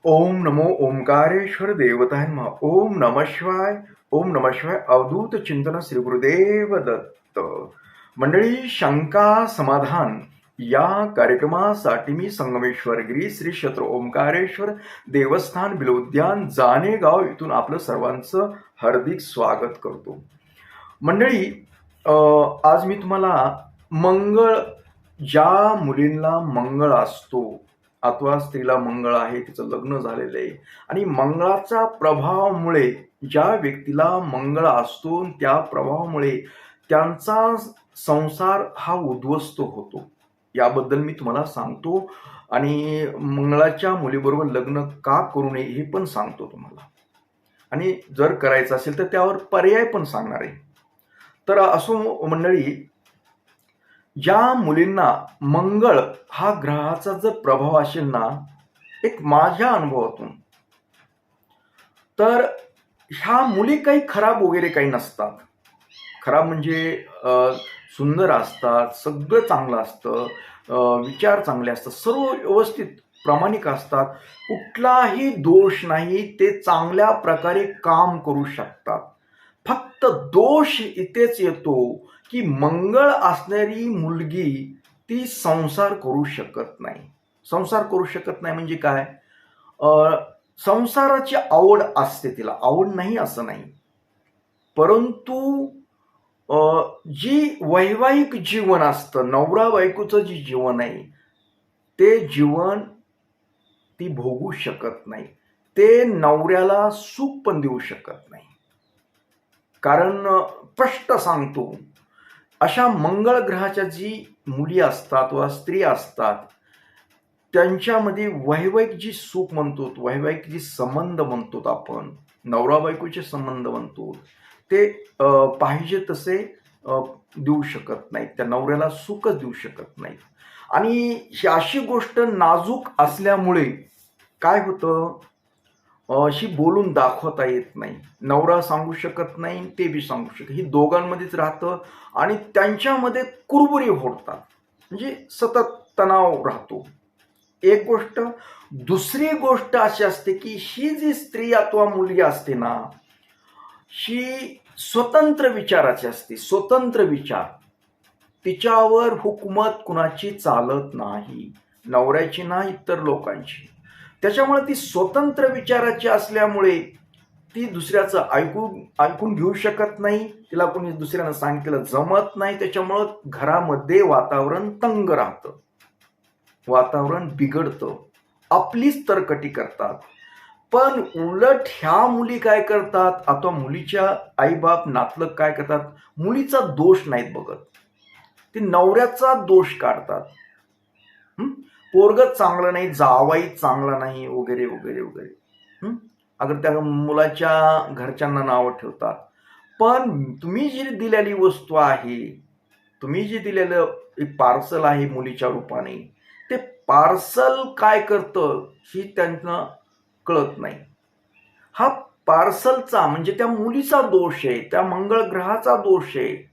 ओम नमो ओंकारेश्वर देवताय नमः. ओम नमः शिवाय. ओम नमः शिवाय. अवधूत चिंतन श्री गुरुदेव दत्त. मंडळी, शंका समाधान या कार्यक्रमासाठी मी संगमेश्वर गिरी श्री क्षेत्र ओंकारेश्वर देवस्थान बिलोद्यान जानेगाव इथून आपलं सर्वांचं हार्दिक स्वागत करतो. मंडळी, आज मी तुम्हाला मंगळ, ज्या मुलींना मंगळ असतो अथवा स्त्रीला मंगळ आहे, तिचं लग्न झालेलं आहे आणि मंगळाच्या प्रभावामुळे ज्या व्यक्तीला मंगळ असतो त्या प्रभावामुळे त्यांचा संसार हा उद्ध्वस्त होतो, याबद्दल मी तुम्हाला सांगतो. आणि मंगळाच्या मुलीबरोबर लग्न का करू नये हे पण सांगतो तुम्हाला, आणि जर करायचं असेल तर त्यावर पर्याय पण सांगणार आहे. तर असो मंडळी, ज्या मुलींना मंगळ हा ग्रहाचा जर प्रभाव असेल ना, एक माझ्या अनुभवातून, तर ह्या मुली काही खराब वगैरे काही नसतात. खराब म्हणजे सुंदर असतात, सगळं चांगलं असतं, विचार चांगले असतात, सर्व व्यवस्थित प्रामाणिक असतात, कुठलाही दोष नाही, ते चांगल्या प्रकारे काम करू शकतात. फक्त दोष इथेच येतो की मंगळ असणारी मुलगी ती संसार करू शकत नाही. संसार करू शकत नाही म्हणजे काय? संसाराची आवड असते, तिला आवड नाही असं नाही, परंतु जी वैवाहिक जीवन असतं, नवरा बायकोचं जे जीवन आहे, ते जीवन ती भोगू शकत नाही. ते नवऱ्याला सुख पण देऊ शकत नाही. कारण स्पष्ट सांगतो, अशा मंगळ ग्रहाच्या जी मुली असतात वा स्त्री असतात, त्यांच्यामध्ये वैवाहिक जी सुख म्हणतो, वैवाहिक जी संबंध म्हणतो, आपण नवरा बायकोचे संबंध म्हणतो, ते पाहिजे तसे देऊ शकत नाहीत, त्या नवऱ्याला सुखच देऊ शकत नाहीत. आणि ही अशी गोष्ट नाजूक असल्यामुळे काय होतं, अशी बोलून दाखवता येत नाही. नवरा सांगू शकत नाही, ते बी सांगू शकत, ही दोघांमध्येच राहतं आणि त्यांच्यामध्ये कुरबुरी होतात, म्हणजे सतत तणाव राहतो. एक गोष्ट. दुसरी गोष्ट अशी असते की ही जी स्त्री अथवा मुलगी असते ना, ही स्वतंत्र विचाराची असते, स्वतंत्र विचार. तिच्यावर हुकूमत कुणाची चालत नाही, नवऱ्याची ना इतर लोकांची. त्याच्यामुळे ती स्वतंत्र विचाराची असल्यामुळे ती दुसऱ्याचं ऐकून घेऊ शकत नाही, तिला कोणी दुसऱ्यानं सांगितलं जमत नाही. त्याच्यामुळं घरामध्ये वातावरण तंग राहतं, वातावरण बिघडतं, आपलीच तरकटी करतात. पण उलट ह्या मुली काय करतात, अथवा मुलीच्या आईबाप नातलग काय करतात, मुलीचा दोष नाहीत बघत, ते नवऱ्याचा दोष काढतात. पोरगच चांगलं नाही, जावाई चांगला नाही, वगैरे वगैरे वगैरे. अगर त्या मुलाच्या घरच्यांना नावं ठेवतात. पण तुम्ही जी दिलेली वस्तू आहे, तुम्ही जे दिलेलं एक पार्सल आहे मुलीच्या रूपाने, ते पार्सल काय करतं ही त्यांना कळत नाही. हा पार्सलचा म्हणजे त्या मुलीचा दोष आहे, त्या मंगळ ग्रहाचा दोष आहे.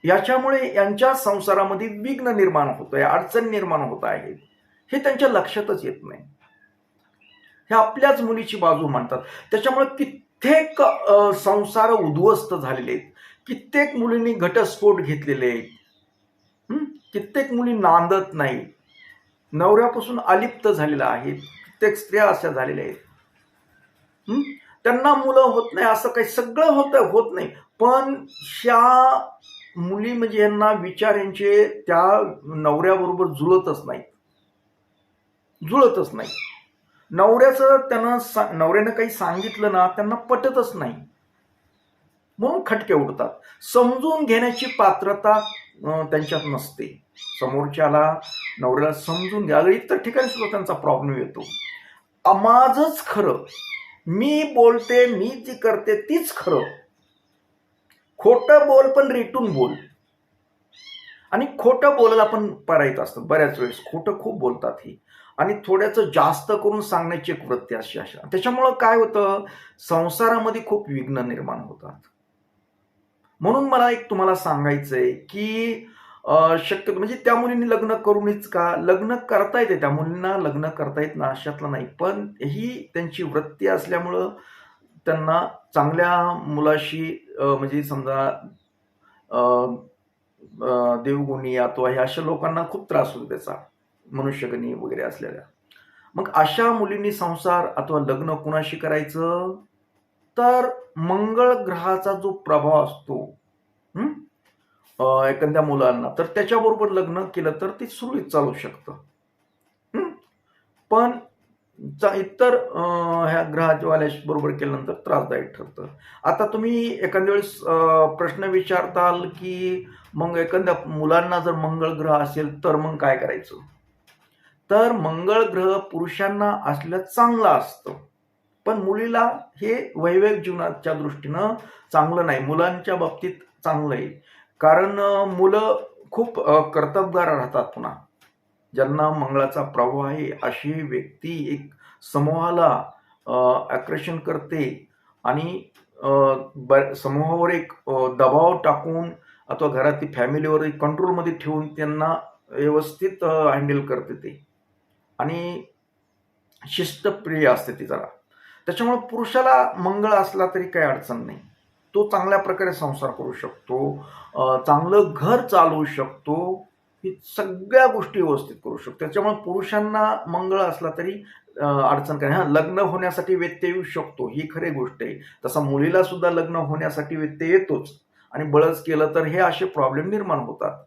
याच्यामुळे यांच्या संसारामध्ये विघ्न निर्माण होत आहे, अडचण निर्माण होत आहे, हे त्यांच्या लक्षातच येत नाही. हे आपल्याच मुलीची बाजू मांडतात. त्याच्यामुळे कित्येक संसार उद्ध्वस्त झालेले आहेत, कित्येक मुलींनी घटस्फोट घेतलेले आहेत, कित्येक मुली नांदत नाही, नवऱ्यापासून अलिप्त झालेल्या आहेत, कित्येक स्त्रिया अशा झालेल्या आहेत. त्यांना मुलं होत नाही, असं काही सगळं होत नाही, पण ह्या मुली म्हणजे यांना विचार यांचे त्या नवऱ्याबरोबर जुळतच नाही. नवऱ्यानं काही सांगितलं ना, त्यांना पटतच नाही, म्हणून खटके उडतात. समजून घेण्याची पात्रता त्यांच्यात नसते. समोरच्याला, नवऱ्याला समजून घ्या. इतर ठिकाणी सुद्धा त्यांचा प्रॉब्लेम येतो. माझंच खरं, मी बोलते, मी जी करते तीच खरं. खोटं बोल पण रेटून बोल. आणि खोटं बोलायला पण पर्यायत असतात, बऱ्याच वेळेस खोटं खूप बोलतात ही, आणि थोड्याचं जास्त करून सांगण्याची एक वृत्ती अशी अशा. त्याच्यामुळं काय होतं, संसारामध्ये खूप विघ्न निर्माण होतात. म्हणून मला एक तुम्हाला सांगायचंय की शक्यतो म्हणजे त्या मुलींनी लग्न करूनच का, लग्न करता येते, त्या मुलींना लग्न करता येत ना अशातलं नाही, पण ही त्यांची वृत्ती असल्यामुळं त्यांना चांगल्या मुलाशी म्हणजे समजा अ, देवगुणी अथवा हे अशा लोकांना खूप त्रास होतो त्याचा, मनुष्यगणी वगैरे असलेल्या. मग अशा मुलींनी संसार अथवा लग्न कुणाशी करायचं, तर मंगळ ग्रहाचा जो प्रभाव असतो हं, एखाद्या मुलांना, तर त्याच्याबरोबर लग्न केलं तर ते सुरळीत चालू शकतं. हं. पण इतर ह्या ग्रहाच्या बरोबर केल्यानंतर त्रासदायक ठरतं. आता तुम्ही एखाद्या वेळेस प्रश्न विचारताल, की मग एखाद्या मुलांना जर मंगळ ग्रह असेल तर मग काय करायचं? तर मंगळ ग्रह पुरुषांना असलं चांगलं असतं. पण मुलीला हे वैवाहिक जीवनाच्या दृष्टीनं चांगलं नाही. मुलांच्या बाबतीत चांगलं आहे. कारण मुलं खूप कर्तबगार राहतात पुन्हा. ज्यांना मंगळाचा प्रभाव आहे अशी व्यक्ती एक समूहाला आकर्षण करते आणि समूहावर एक दबाव टाकून अथवा घरातील फॅमिलीवर एक कंट्रोलमध्ये ठेवून त्यांना व्यवस्थित हँडल करते ते. आणि शिस्तप्रिय असते ती जरा. त्याच्यामुळे पुरुषाला मंगळ असला तरी काही अडचण नाही. तो चांगल्या प्रकारे संसार करू शकतो, चांगलं घर चालवू शकतो, ही सगळ्या गोष्टी व्यवस्थित करू शकतो. त्याच्यामुळे पुरुषांना मंगळ असला तरी अडचण काय, हां, लग्न होण्यासाठी व्यत्यय येऊ शकतो, ही खरी गोष्ट आहे. तसा मुलीला सुद्धा लग्न होण्यासाठी व्यत्यय येतोच आणि बळच केलं तर हे असे प्रॉब्लेम निर्माण होतात.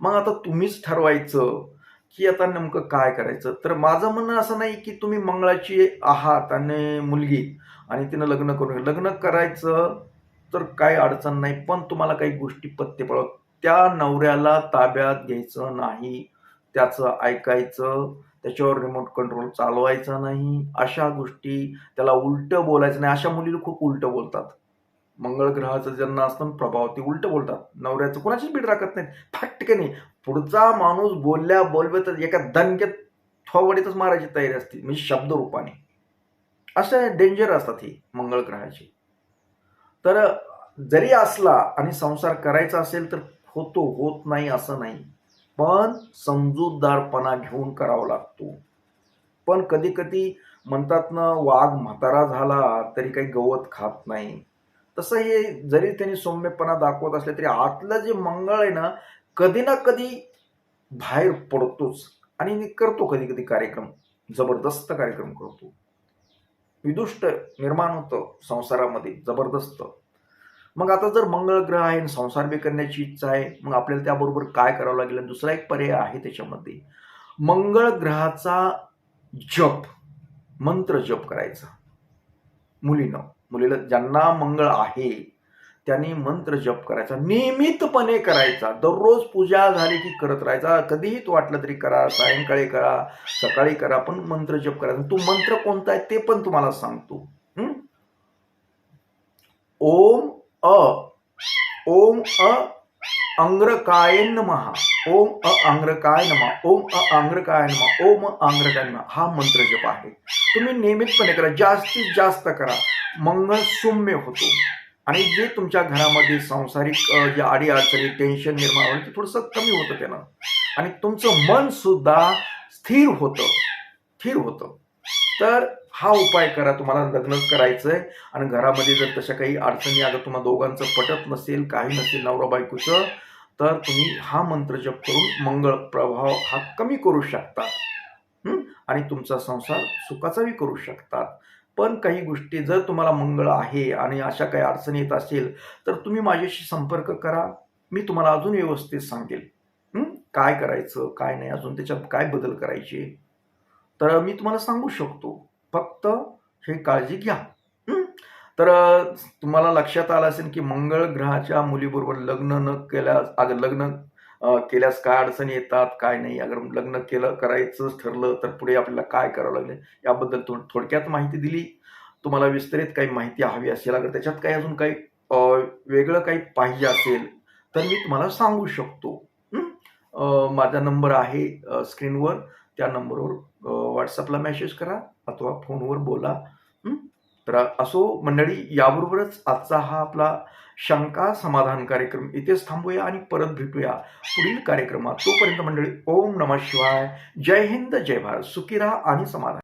मग आता तुम्हीच ठरवायचं, की आता नेमकं काय करायचं? तर माझं म्हणणं असं नाही, की तुम्ही मंगळाची आहात आणि मुलगी आणि तिनं लग्न करून लग्न करायचं तर काही अडचण नाही. पण तुम्हाला काही गोष्टी पथ्य पाळावं. त्या नवऱ्याला ताब्यात घ्यायचं नाही. त्याचं ऐकायचं, त्याच्यावर रिमोट कंट्रोल चालवायचा नाही. अशा गोष्टी, त्याला उलटं बोलायचं नाही. अशा मुलीला खूप उलटं बोलतात. मंगळ ग्रहाचं ज्यांना असतं ना प्रभाव, ते उलटं बोलतात. नवऱ्याचं कोणाचीच बीड राखत नाहीत. फटकने पुढचा माणूस बोलव्यातच एका दणक्यात थोबाडीतच मारायची तयारी असते, म्हणजे शब्दरूपाने. अशा डेंजर असतात ही मंगळ ग्रहाची. तर जरी असला आणि संसार करायचा असेल तर होतो, होत नाही असं नाही. पण समजूतदारपणा घेऊन करावा लागतो. पण कधी-कधी म्हणतात ना, वाघ म्हातारा झाला तरी काही गवत खात नाही. तसं हे जरी त्यांनी सौम्यपणा दाखवत असले तरी आतलं जे मंगळ आहे ना, कधी ना कधी बाहेर पडतोच आणि मी करतो कधी-कधी कार्यक्रम. जबरदस्त कार्यक्रम करतो. विदुष्ट निर्माण होतं संसारामध्ये जबरदस्त. मग आता जर मंगळ ग्रह आहे आणि संसार बी करण्याची इच्छा आहे, मग आपल्याला त्याबरोबर काय करावं लागेल? आणि दुसरा एक पर्याय आहे त्याच्यामध्ये. मंगळ ग्रहाचा जप, मंत्र जप करायचा मुलीनं. मुलीला ज्यांना मंगळ आहे, त्यांनी मंत्र जप करायचा. नियमितपणे करायचा. दररोज पूजा झाली की करत राहायचा. कधीही वाटलं तरी करा, सायंकाळी करा, सकाळी करा, पण मंत्र जप करायचा. तो मंत्र कोणता आहे ते पण तुम्हाला सांगतो. ओम अ ओम अ अंग्रकाय नमः. ओम अ अंग्रकाय नमः. ओम अ अंग्रकाय नमः. ओम अ अंग्रकाय नमः. हा मंत्र जप आहे. तुम्ही नियमितपणे करा, जास्तीत जास्त करा. मंगळ सौम्य होतो आणि जे तुमच्या घरामध्ये सांसारिक जे अडी-अडचणी, टेन्शन निर्माण होईल ते थोडंसं कमी होतं त्यानं आणि तुमचं मन सुद्धा स्थिर होतं, स्थिर होतं. तर हा उपाय करा. तुम्हाला लग्नच करायचंय आणि घरामध्ये जर तशा काही अडचणी आल्या, तुम्हा दोघांचं पटत नसेल, काही नसेल नवरा बायकोचं, तर तुम्ही हा मंत्र जप करून मंगळ प्रभाव हा कमी करू शकता. आणि तुमचा संसार सुखाचाही करू शकतात. पण काही गोष्टी जर तुम्हाला मंगळ आहे आणि अशा काही अडचणी येत असेल, तर तुम्ही माझ्याशी संपर्क करा. मी तुम्हाला अजून व्यवस्थित सांगेल. काय करायचं, काय नाही, अजून त्याच्यात काय बदल करायचे. तर मी तुम्हाला सांगू शकतो. फक्त हे काळजी घ्या. तर तुम्हाला लक्षात आलं असेल की मंगळ ग्रहाच्या मुलीबरोबर लग्न न केल्यास लग्न केल्यास काय अडचणी येतात, काय नाही. अगर लग्न करायचंच ठरलं तर पुढे आपल्याला काय करावं लागेल याबद्दल थोडक्यात माहिती दिली. तुम्हाला विस्तारित काही माहिती हवी असेल, अगर त्याच्यात काही अजून काही वेगळं काही पाहिजे असेल तर मी तुम्हाला सांगू शकतो. माझा नंबर आहे स्क्रीनवर. त्या नंबरवर व्हॉट्सअपला मेसेज करा अथवा फोनवर बोला. तर असो मंडळी, याबरोबरच आजचा हा आपला शंका समाधान कार्यक्रम इथेच थांबूया आणि परत भेटूया पुढील कार्यक्रमात. तोपर्यंत मंडळी, ओम नमः शिवाय, जय हिंद, जय भारत, सुखी राहा आणि समाधान.